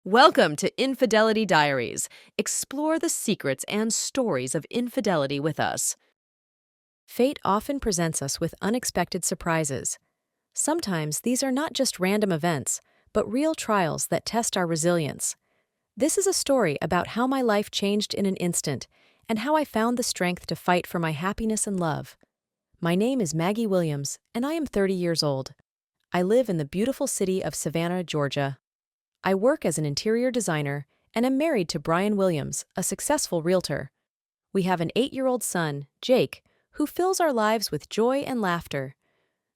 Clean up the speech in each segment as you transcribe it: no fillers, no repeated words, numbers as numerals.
Welcome to Infidelity Diaries. Explore the secrets and stories of infidelity with us. Fate often presents us with unexpected surprises. Sometimes these are not just random events, but real trials that test our resilience. This is a story about how my life changed in an instant and how I found the strength to fight for my happiness and love. My name is Maggie Williams, and I am 30 years old. I live in the beautiful city of Savannah, Georgia. I work as an interior designer and am married to Brian Williams, a successful realtor. We have an 8-year-old son, Jake, who fills our lives with joy and laughter.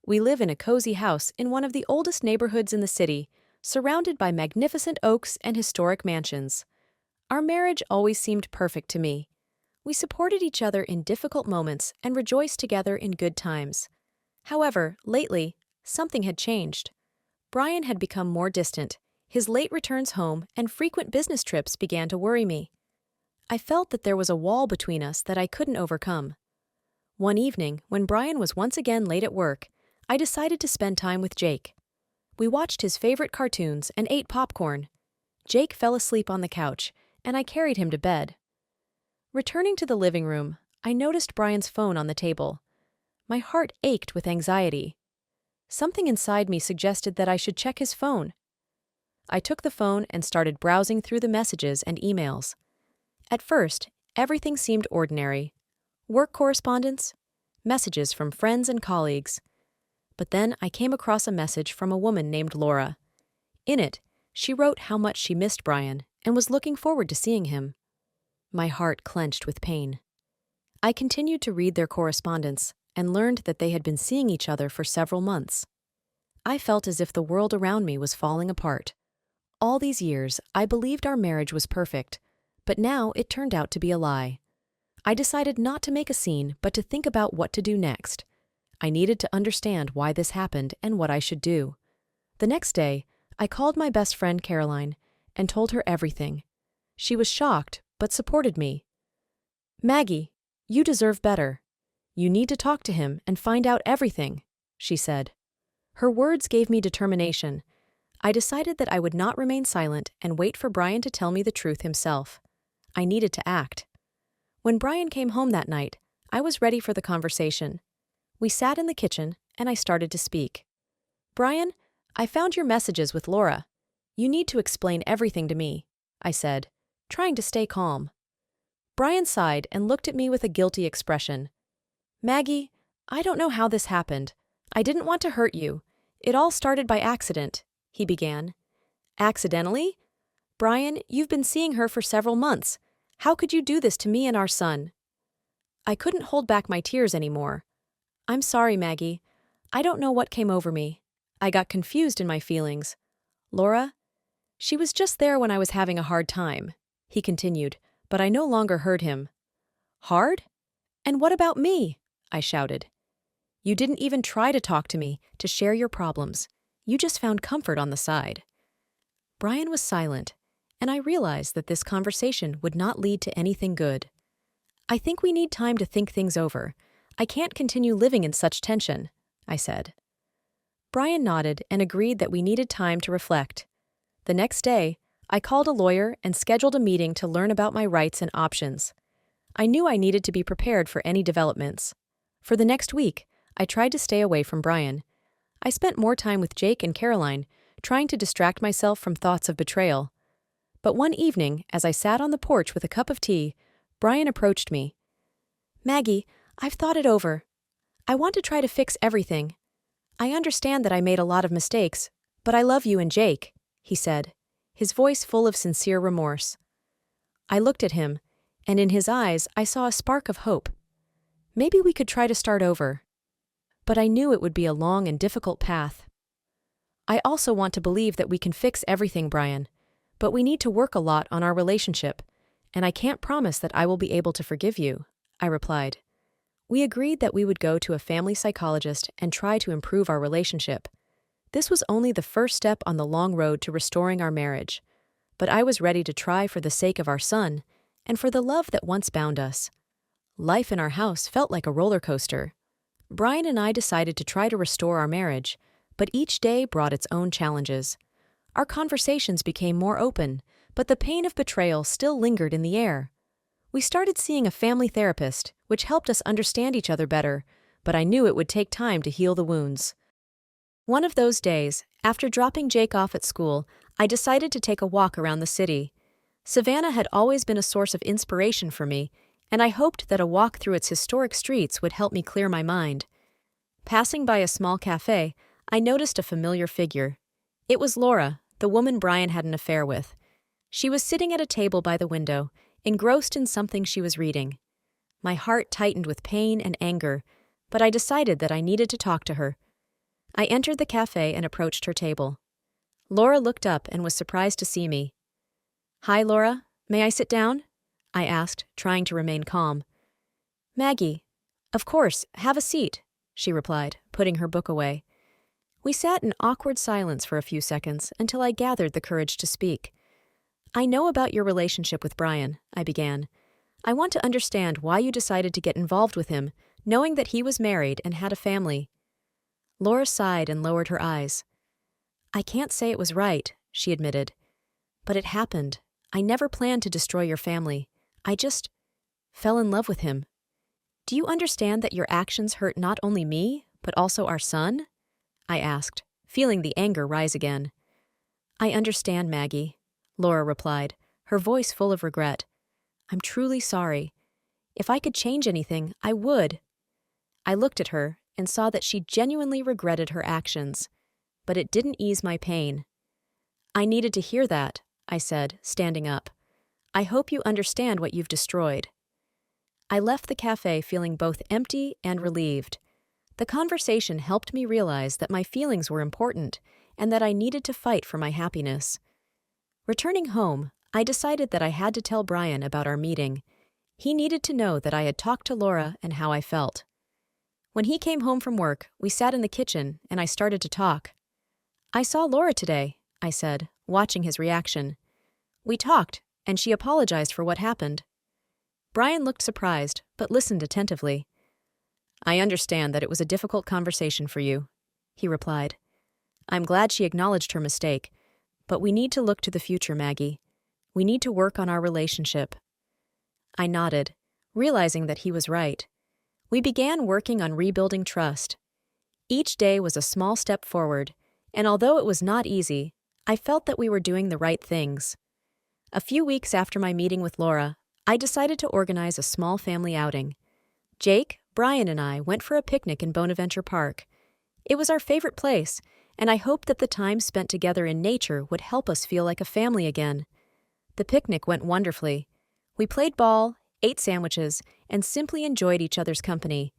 We live in a cozy house in one of the oldest neighborhoods in the city, surrounded by magnificent oaks and historic mansions. Our marriage always seemed perfect to me. We supported each other in difficult moments and rejoiced together in good times. However, lately, something had changed. Brian had become more distant. His late returns home and frequent business trips began to worry me. I felt that there was a wall between us that I couldn't overcome. One evening, when Brian was once again late at work, I decided to spend time with Jake. We watched his favorite cartoons and ate popcorn. Jake fell asleep on the couch, and I carried him to bed. Returning to the living room, I noticed Brian's phone on the table. My heart ached with anxiety. Something inside me suggested that I should check his phone. I took the phone and started browsing through the messages and emails. At first, everything seemed ordinary. Work correspondence, messages from friends and colleagues. But then I came across a message from a woman named Laura. In it, she wrote how much she missed Brian and was looking forward to seeing him. My heart clenched with pain. I continued to read their correspondence and learned that they had been seeing each other for several months. I felt as if the world around me was falling apart. All these years, I believed our marriage was perfect, but now it turned out to be a lie. I decided not to make a scene, but to think about what to do next. I needed to understand why this happened and what I should do. The next day, I called my best friend Caroline and told her everything. She was shocked, but supported me. "Maggie, you deserve better. You need to talk to him and find out everything," she said. Her words gave me determination. I decided that I would not remain silent and wait for Brian to tell me the truth himself. I needed to act. When Brian came home that night, I was ready for the conversation. We sat in the kitchen, and I started to speak. "Brian, I found your messages with Laura. You need to explain everything to me," I said, trying to stay calm. Brian sighed and looked at me with a guilty expression. "Maggie, I don't know how this happened. I didn't want to hurt you. It all started by accident," he began. "Accidentally? Brian, you've been seeing her for several months. How could you do this to me and our son?" I couldn't hold back my tears anymore. "I'm sorry, Maggie. I don't know what came over me. I got confused in my feelings. Laura? She was just there when I was having a hard time," he continued, but I no longer heard him. "Hard? And what about me?" I shouted. "You didn't even try to talk to me, to share your problems. You just found comfort on the side." Brian was silent, and I realized that this conversation would not lead to anything good. "I think we need time to think things over. I can't continue living in such tension," I said. Brian nodded and agreed that we needed time to reflect. The next day, I called a lawyer and scheduled a meeting to learn about my rights and options. I knew I needed to be prepared for any developments. For the next week, I tried to stay away from Brian. I spent more time with Jake and Caroline, trying to distract myself from thoughts of betrayal. But one evening, as I sat on the porch with a cup of tea, Brian approached me. "Maggie, I've thought it over. I want to try to fix everything. I understand that I made a lot of mistakes, but I love you and Jake," he said, his voice full of sincere remorse. I looked at him, and in his eyes I saw a spark of hope. Maybe we could try to start over. But I knew it would be a long and difficult path. "I also want to believe that we can fix everything, Brian, but we need to work a lot on our relationship, and I can't promise that I will be able to forgive you," I replied. We agreed that we would go to a family psychologist and try to improve our relationship. This was only the first step on the long road to restoring our marriage, but I was ready to try for the sake of our son and for the love that once bound us. Life in our house felt like a roller coaster. Brian and I decided to try to restore our marriage, but each day brought its own challenges. Our conversations became more open, but the pain of betrayal still lingered in the air. We started seeing a family therapist, which helped us understand each other better, but I knew it would take time to heal the wounds. One of those days, after dropping Jake off at school, I decided to take a walk around the city. Savannah had always been a source of inspiration for me, and I hoped that a walk through its historic streets would help me clear my mind. Passing by a small cafe, I noticed a familiar figure. It was Laura, the woman Brian had an affair with. She was sitting at a table by the window, engrossed in something she was reading. My heart tightened with pain and anger, but I decided that I needed to talk to her. I entered the cafe and approached her table. Laura looked up and was surprised to see me. "Hi, Laura. May I sit down?" I asked, trying to remain calm. "Maggie, of course, have a seat," she replied, putting her book away. We sat in awkward silence for a few seconds until I gathered the courage to speak. "I know about your relationship with Brian," I began. "I want to understand why you decided to get involved with him, knowing that he was married and had a family." Laura sighed and lowered her eyes. "I can't say it was right," she admitted. "But it happened. I never planned to destroy your family. I just fell in love with him. Do you understand that your actions hurt not only me, but also our son?" I asked, feeling the anger rise again. "I understand, Maggie," Laura replied, her voice full of regret. "I'm truly sorry. If I could change anything, I would." I looked at her and saw that she genuinely regretted her actions, but it didn't ease my pain. "I needed to hear that," I said, standing up. "I hope you understand what you've destroyed." I left the cafe feeling both empty and relieved. The conversation helped me realize that my feelings were important and that I needed to fight for my happiness. Returning home, I decided that I had to tell Brian about our meeting. He needed to know that I had talked to Laura and how I felt. When he came home from work, we sat in the kitchen and I started to talk. "I saw Laura today," I said, watching his reaction. "We talked, and she apologized for what happened." Brian looked surprised, but listened attentively. "I understand that it was a difficult conversation for you," he replied. "I'm glad she acknowledged her mistake, but we need to look to the future, Maggie. We need to work on our relationship." I nodded, realizing that he was right. We began working on rebuilding trust. Each day was a small step forward, and although it was not easy, I felt that we were doing the right things. A few weeks after my meeting with Laura, I decided to organize a small family outing. Jake, Brian, and I went for a picnic in Bonaventure Park. It was our favorite place, and I hoped that the time spent together in nature would help us feel like a family again. The picnic went wonderfully. We played ball, ate sandwiches, and simply enjoyed each other's company.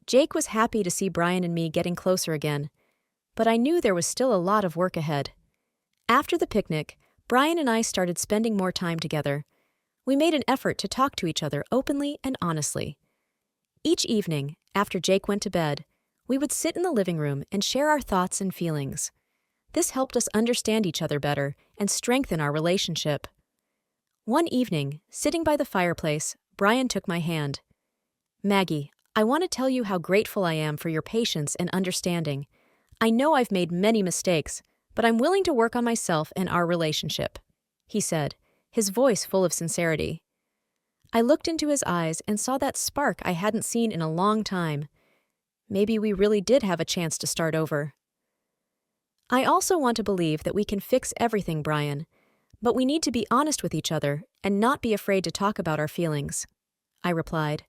Jake was happy to see Brian and me getting closer again, but I knew there was still a lot of work ahead. After the picnic, Brian and I started spending more time together. We made an effort to talk to each other openly and honestly. Each evening, after Jake went to bed, we would sit in the living room and share our thoughts and feelings. This helped us understand each other better and strengthen our relationship. One evening, sitting by the fireplace, Brian took my hand. "Maggie, I want to tell you how grateful I am for your patience and understanding. I know I've made many mistakes, but I'm willing to work on myself and our relationship," he said, his voice full of sincerity. I looked into his eyes and saw that spark I hadn't seen in a long time. Maybe we really did have a chance to start over. "I also want to believe that we can fix everything, Brian, but we need to be honest with each other and not be afraid to talk about our feelings," I replied.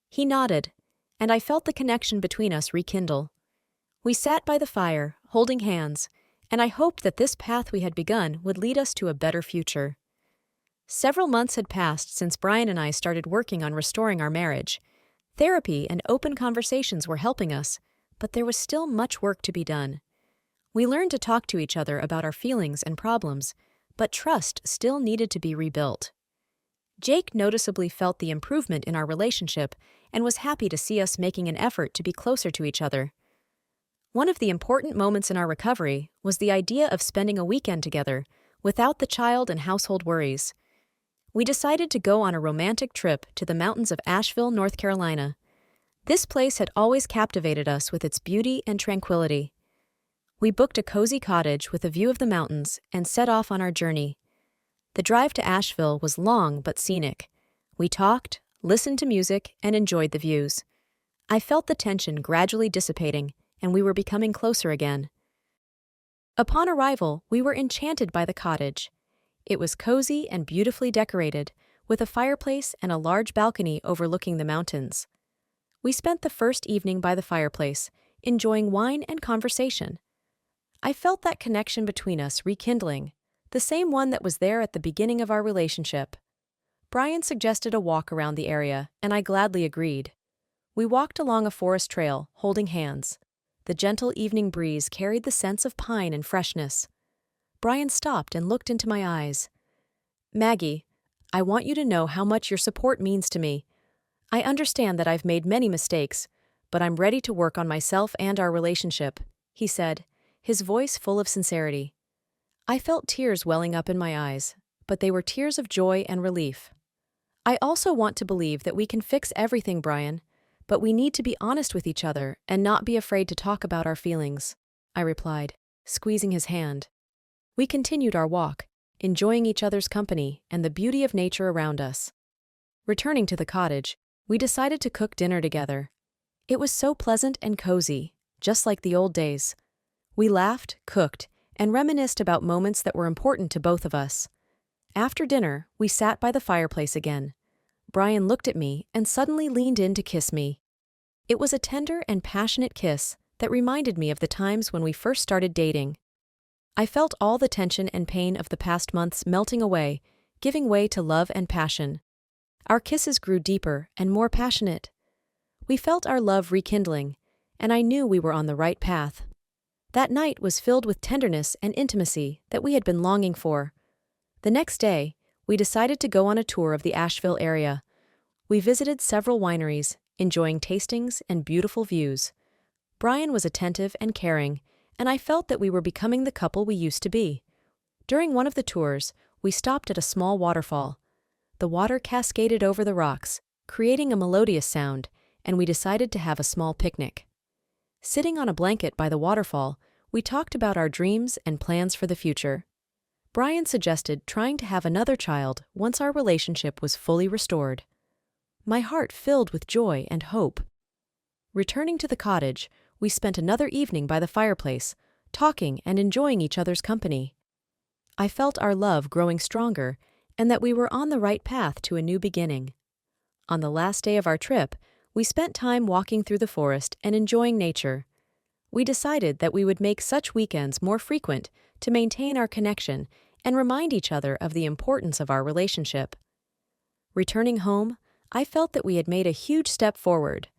He nodded, and I felt the connection between us rekindle. We sat by the fire, holding hands, and I hoped that this path we had begun would lead us to a better future. Several months had passed since Brian and I started working on restoring our marriage. Therapy and open conversations were helping us, but there was still much work to be done. We learned to talk to each other about our feelings and problems, but trust still needed to be rebuilt. Jake noticeably felt the improvement in our relationship and was happy to see us making an effort to be closer to each other. One of the important moments in our recovery was the idea of spending a weekend together, without the child and household worries. We decided to go on a romantic trip to the mountains of Asheville, North Carolina. This place had always captivated us with its beauty and tranquility. We booked a cozy cottage with a view of the mountains and set off on our journey. The drive to Asheville was long but scenic. We talked, listened to music, and enjoyed the views. I felt the tension gradually dissipating, and we were becoming closer again. Upon arrival, we were enchanted by the cottage. It was cozy and beautifully decorated, with a fireplace and a large balcony overlooking the mountains. We spent the first evening by the fireplace, enjoying wine and conversation. I felt that connection between us rekindling, the same one that was there at the beginning of our relationship. Brian suggested a walk around the area, and I gladly agreed. We walked along a forest trail, holding hands. The gentle evening breeze carried the sense of pine and freshness. Brian stopped and looked into my eyes. "Maggie, I want you to know how much your support means to me. I understand that I've made many mistakes, but I'm ready to work on myself and our relationship," he said, his voice full of sincerity. I felt tears welling up in my eyes, but they were tears of joy and relief. "I also want to believe that we can fix everything, Brian, but we need to be honest with each other and not be afraid to talk about our feelings," I replied, squeezing his hand. We continued our walk, enjoying each other's company and the beauty of nature around us. Returning to the cottage, we decided to cook dinner together. It was so pleasant and cozy, just like the old days. We laughed, cooked, and reminisced about moments that were important to both of us. After dinner, we sat by the fireplace again. Brian looked at me and suddenly leaned in to kiss me. It was a tender and passionate kiss that reminded me of the times when we first started dating. I felt all the tension and pain of the past months melting away, giving way to love and passion. Our kisses grew deeper and more passionate. We felt our love rekindling, and I knew we were on the right path. That night was filled with tenderness and intimacy that we had been longing for. The next day, we decided to go on a tour of the Asheville area. We visited several wineries, enjoying tastings and beautiful views. Brian was attentive and caring, and I felt that we were becoming the couple we used to be. During one of the tours, we stopped at a small waterfall. The water cascaded over the rocks, creating a melodious sound, and we decided to have a small picnic. Sitting on a blanket by the waterfall, we talked about our dreams and plans for the future. Brian suggested trying to have another child once our relationship was fully restored. My heart filled with joy and hope. Returning to the cottage, we spent another evening by the fireplace, talking and enjoying each other's company. I felt our love growing stronger and that we were on the right path to a new beginning. On the last day of our trip, we spent time walking through the forest and enjoying nature. We decided that we would make such weekends more frequent to maintain our connection and remind each other of the importance of our relationship. Returning home, I felt that we had made a huge step forward.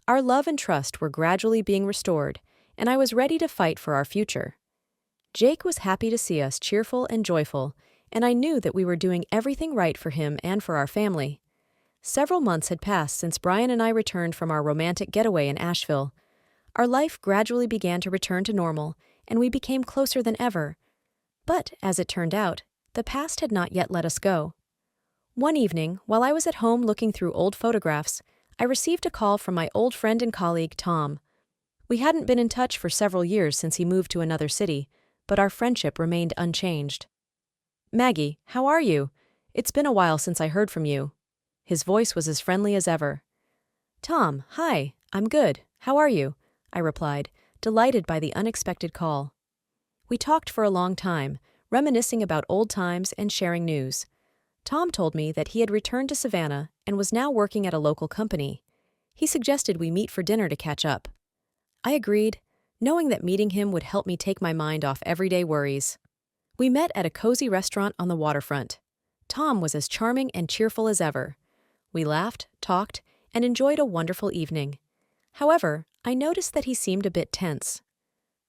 Our love and trust were gradually being restored, and I was ready to fight for our future. Jake was happy to see us cheerful and joyful, and I knew that we were doing everything right for him and for our family. Several months had passed since Brian and I returned from our romantic getaway in Asheville. Our life gradually began to return to normal, and we became closer than ever. But, as it turned out, the past had not yet let us go. One evening, while I was at home looking through old photographs, I received a call from my old friend and colleague, Tom. We hadn't been in touch for several years since he moved to another city, but our friendship remained unchanged. "Maggie, how are you? It's been a while since I heard from you." His voice was as friendly as ever. "Tom, hi, I'm good. How are you?" I replied, delighted by the unexpected call. We talked for a long time, reminiscing about old times and sharing news. Tom told me that he had returned to Savannah and was now working at a local company. He suggested we meet for dinner to catch up. I agreed, knowing that meeting him would help me take my mind off everyday worries. We met at a cozy restaurant on the waterfront. Tom was as charming and cheerful as ever. We laughed, talked, and enjoyed a wonderful evening. However, I noticed that he seemed a bit tense.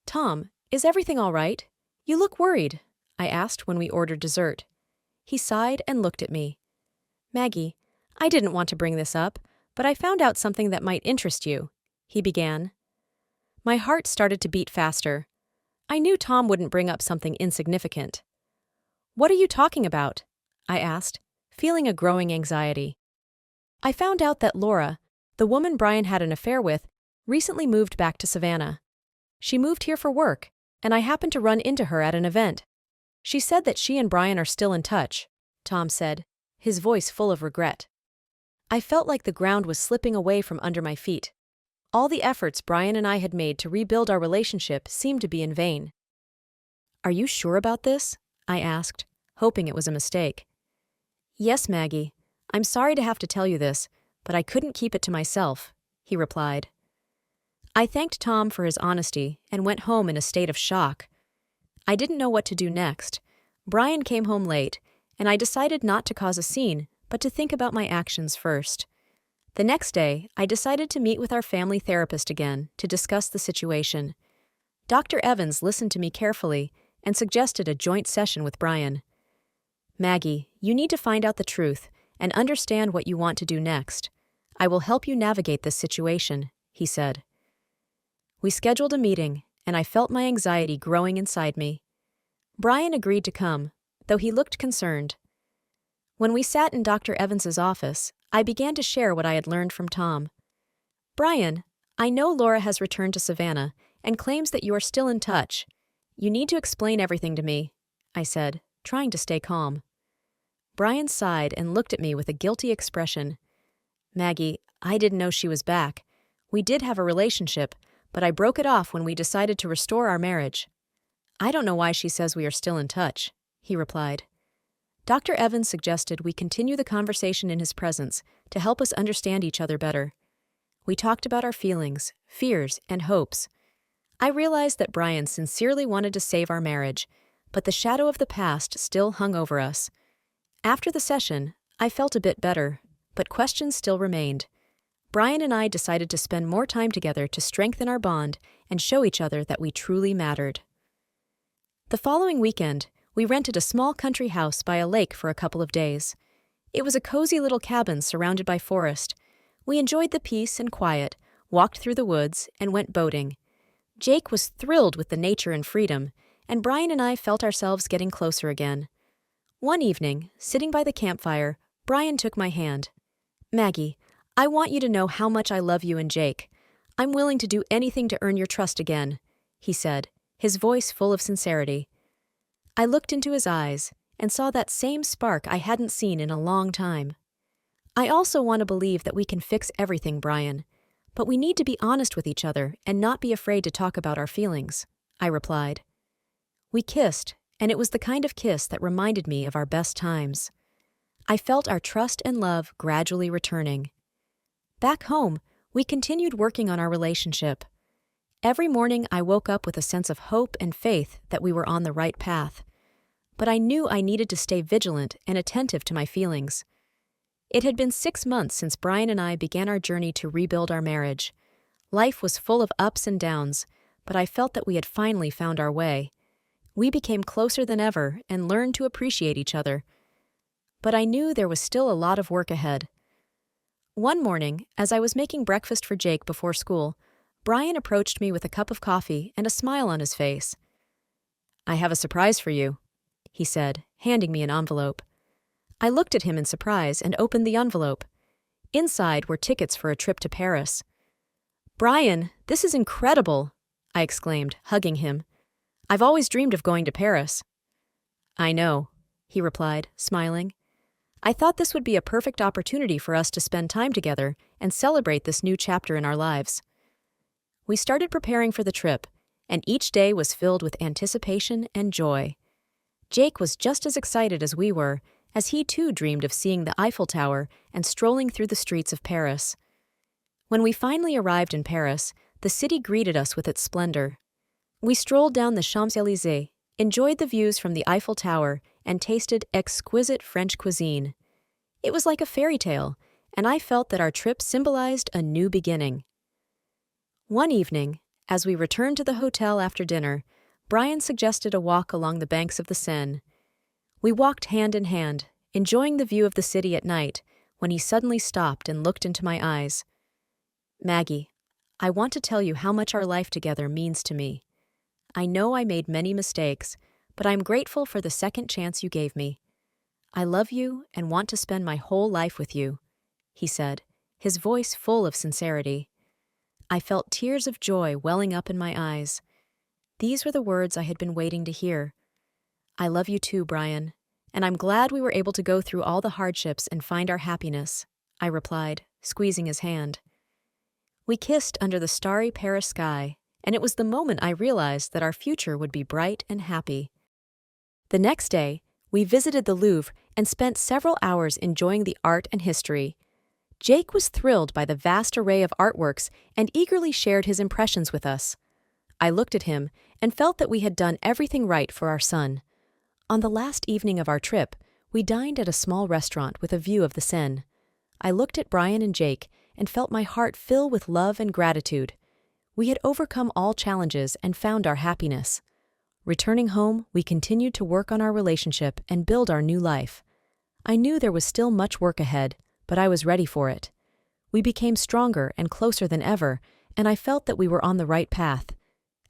"Tom, is everything all right? You look worried," I asked when we ordered dessert. He sighed and looked at me. "Maggie, I didn't want to bring this up, but I found out something that might interest you," he began. My heart started to beat faster. I knew Tom wouldn't bring up something insignificant. "What are you talking about?" I asked, feeling a growing anxiety. "I found out that Laura, the woman Brian had an affair with, recently moved back to Savannah. She moved here for work, and I happened to run into her at an event. She said that she and Brian are still in touch, Tom said, his voice full of regret. I felt like the ground was slipping away from under my feet. All the efforts Brian and I had made to rebuild our relationship seemed to be in vain. "Are you sure about this?" I asked, hoping it was a mistake. "Yes, Maggie. I'm sorry to have to tell you this, but I couldn't keep it to myself," he replied. I thanked Tom for his honesty and went home in a state of shock. I didn't know what to do next. Brian came home late, and I decided not to cause a scene, but to think about my actions first. The next day, I decided to meet with our family therapist again to discuss the situation. Dr. Evans listened to me carefully and suggested a joint session with Brian. "Maggie, you need to find out the truth and understand what you want to do next. I will help you navigate this situation," he said. We scheduled a meeting, and I felt my anxiety growing inside me. Brian agreed to come, though he looked concerned. When we sat in Dr. Evans's office, I began to share what I had learned from Tom. "Brian, I know Laura has returned to Savannah and claims that you are still in touch. You need to explain everything to me," I said, trying to stay calm. Brian sighed and looked at me with a guilty expression. "Maggie, I didn't know she was back. We did have a relationship, but I broke it off when we decided to restore our marriage." "I don't know why she says we are still in touch," he replied. Dr. Evans suggested we continue the conversation in his presence to help us understand each other better. We talked about our feelings, fears, and hopes. I realized that Brian sincerely wanted to save our marriage, but the shadow of the past still hung over us. After the session, I felt a bit better, but questions still remained. Brian and I decided to spend more time together to strengthen our bond and show each other that we truly mattered. The following weekend, we rented a small country house by a lake for a couple of days. It was a cozy little cabin surrounded by forest. We enjoyed the peace and quiet, walked through the woods, and went boating. Jake was thrilled with the nature and freedom, and Brian and I felt ourselves getting closer again. One evening, sitting by the campfire, Brian took my hand. "Maggie, I want you to know how much I love you and Jake. I'm willing to do anything to earn your trust again," he said, his voice full of sincerity. I looked into his eyes and saw that same spark I hadn't seen in a long time. "I also want to believe that we can fix everything, Brian, but we need to be honest with each other and not be afraid to talk about our feelings," I replied. We kissed, and it was the kind of kiss that reminded me of our best times. I felt our trust and love gradually returning. Back home, we continued working on our relationship. Every morning I woke up with a sense of hope and faith that we were on the right path. But I knew I needed to stay vigilant and attentive to my feelings. It had been 6 months since Brian and I began our journey to rebuild our marriage. Life was full of ups and downs, but I felt that we had finally found our way. We became closer than ever and learned to appreciate each other. But I knew there was still a lot of work ahead. One morning, as I was making breakfast for Jake before school, Brian approached me with a cup of coffee and a smile on his face. "I have a surprise for you," he said, handing me an envelope. I looked at him in surprise and opened the envelope. Inside were tickets for a trip to Paris. "Brian, this is incredible," I exclaimed, hugging him. "I've always dreamed of going to Paris." "I know," he replied, smiling. "I thought this would be a perfect opportunity for us to spend time together and celebrate this new chapter in our lives." We started preparing for the trip, and each day was filled with anticipation and joy. Jake was just as excited as we were, as he too dreamed of seeing the Eiffel Tower and strolling through the streets of Paris. When we finally arrived in Paris, the city greeted us with its splendor. We strolled down the Champs-Élysées, enjoyed the views from the Eiffel Tower, and tasted exquisite French cuisine. It was like a fairy tale, and I felt that our trip symbolized a new beginning. One evening, as we returned to the hotel after dinner, Brian suggested a walk along the banks of the Seine. We walked hand in hand, enjoying the view of the city at night, when he suddenly stopped and looked into my eyes. "Maggie, I want to tell you how much our life together means to me. I know I made many mistakes, but I'm grateful for the second chance you gave me. I love you and want to spend my whole life with you," he said, his voice full of sincerity. I felt tears of joy welling up in my eyes. These were the words I had been waiting to hear. I love you too, Brian, and I'm glad we were able to go through all the hardships and find our happiness, I replied, squeezing his hand. We kissed under the starry Paris sky, and it was the moment I realized that our future would be bright and happy. The next day, we visited the Louvre and spent several hours enjoying the art and history. Jake was thrilled by the vast array of artworks and eagerly shared his impressions with us. I looked at him and felt that we had done everything right for our son. On the last evening of our trip, we dined at a small restaurant with a view of the Seine. I looked at Brian and Jake and felt my heart fill with love and gratitude. We had overcome all challenges and found our happiness. Returning home, we continued to work on our relationship and build our new life. I knew there was still much work ahead, but I was ready for it. We became stronger and closer than ever, and I felt that we were on the right path.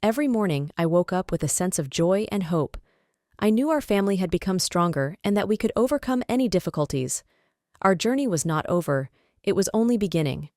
Every morning, I woke up with a sense of joy and hope. I knew our family had become stronger and that we could overcome any difficulties. Our journey was not over, it was only beginning.